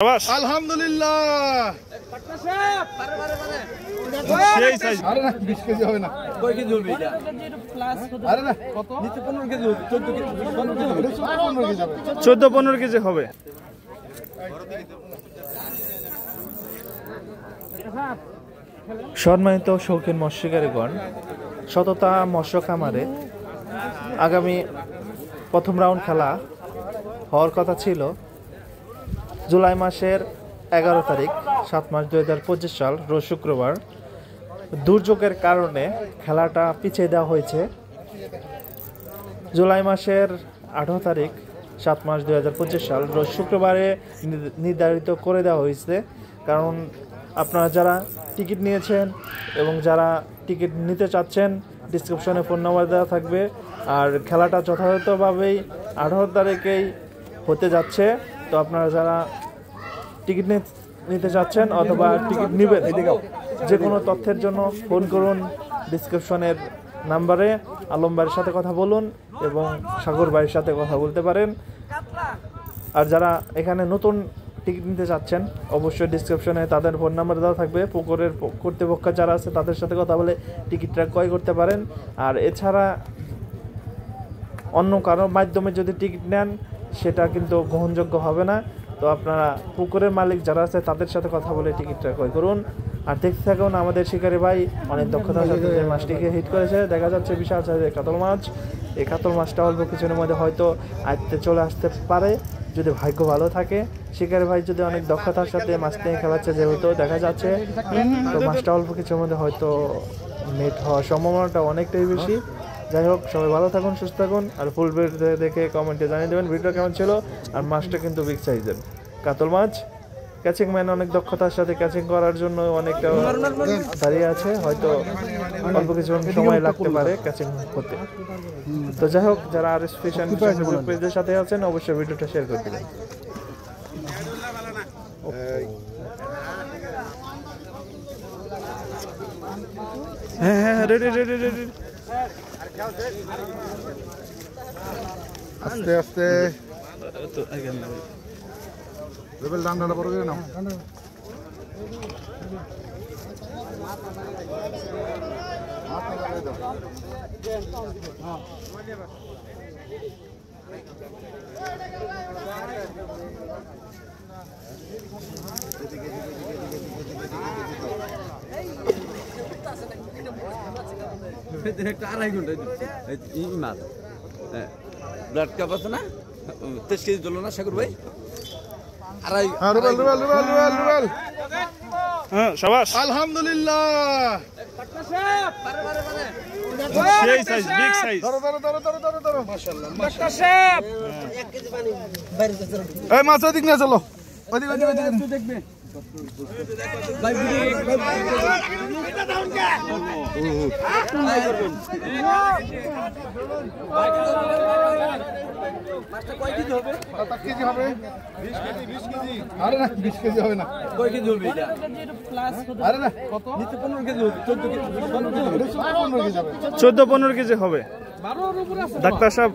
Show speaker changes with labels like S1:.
S1: আলহামদুলিল্লাহ। সেই সাইজ। আরে না 20 কেজি হবে না। কয় কেজি হবে এটা? প্লাস কত? আরে না কত? নিচে 15 কেজি হবে, 14 কেজি, 15 কেজি হবে।
S2: 14-15 কেজি হবে। সম্মানিত শৌখিন মৎস্যকারীগণ, সততা মৎস্য খামারে আগামী প্রথম রাউন্ড খেলা হওয়ার কথা ছিল জুলাই মাসের 11 তারিখ 7 মাস 2025 সাল রোজ শুক্রবার। দুর্যোগের কারণে খেলাটা পিছিয়ে দেওয়া হয়েছে জুলাই মাসের 18 তারিখ 7 মাস 2025 সাল রোজ শুক্রবারে নির্ধারিত করে দেওয়া হয়েছে। কারণ আপনারা যারা টিকিট নিয়েছেন এবং যারা টিকিট নিতে চাচ্ছেন, ডিসক্রিপশনে ফোন নাম্বার দেওয়া থাকবে। আর খেলাটা যথাযথভাবেই 18 তারিখেই হতে যাচ্ছে। তো আপনারা যারা টিকিট নিতে চাচ্ছেন অথবা টিকিট নেবেন, যে কোনো তথ্যের জন্য ফোন করুন ডিসক্রিপশনের নাম্বারে। আলম ভাইয়ের সাথে কথা বলুন এবং সাগর ভাইয়ের সাথে কথা বলতে পারেন। আর যারা এখানে নতুন টিকিট নিতে চাচ্ছেন অবশ্যই ডিসক্রিপশনে তাদের ফোন নাম্বার দেওয়া থাকবে। পুকুরের কর্তৃপক্ষ যারা আছে তাদের সাথে কথা বলে টিকিটটা ক্রয় করতে পারেন। আর এছাড়া অন্য কারোর মাধ্যমে যদি টিকিট নেন সেটা কিন্তু গ্রহণযোগ্য হবে না। তো আপনারা পুকুরের মালিক যারা আছে তাদের সাথে কথা বলে টিকিটটা ক্রয় করুন। আর দেখতে থাকুন আমাদের শিকারী ভাই অনেক দক্ষতার সাথে যে মাছটিকে হিট করেছে। দেখা যাচ্ছে বিশাল সাইজের কাতল মাছ। এই কাতল মাছটা অল্প কিছুদিনের মধ্যে হয়তো আয়ত্তে চলে আসতে পারে যদি ভাগ্য ভালো থাকে। শিকারী ভাই যদি অনেক দক্ষতার সাথে মাছ নিয়ে খেলাচ্ছে যেহেতু দেখা যাচ্ছে, তো মাছটা অল্প কিছুর মধ্যে হয়তো নেট হওয়ার সম্ভাবনাটা অনেকটাই বেশি। যাই হোক, সবাই ভালো থাকুন, সুস্থ থাকুন। আর ফুল ভিডিও দেখে কমেন্টে জানিয়ে দেবেন ভিডিও কেমন ছিল। আর মাছটা কিন্তু বিগ সাইজের কাতল মাছ। ক্যাচিং ম্যান অনেক দক্ষতার সাথে ক্যাচিং করার জন্য অনেকটা দাঁড়িয়ে আছে, হয়তো অল্প কিছু সময় লাগতে পারে ক্যাচিং করতে। তো যাই হোক, যারা আর ফিশন পেজের সাথে আছেন অবশ্যই ভিডিওটা শেয়ার করে দেবেন। হ্যাঁ হ্যাঁ, রেডি রেডি রেডি।
S1: আস্তে আস্তে লেভেল ডান্ডাটা বড় করে নাও।
S3: আড়াই ঘন্টা মাছ ব্লাড কাপ আছে না, 23 কেজি ধরলো না সাগর ভাই? আড়াই।
S1: আলহামদুলিল্লাহ।
S2: সেই সাইজ, বিগ সাইজ।
S1: এই মাছ ওদিক নিয়ে চলো, ওদিক ওদিক ওদিক দেখবে। আরে না 20 কেজি হবে না।
S3: কয় কেজি হবে এটা?
S1: প্লাস কত? আরে না কত? নিচে 15 কেজি হবে, 14 কেজি, 15 কেজি হবে।
S2: 14-15 কেজি হবে। ডাক্তার সাহেব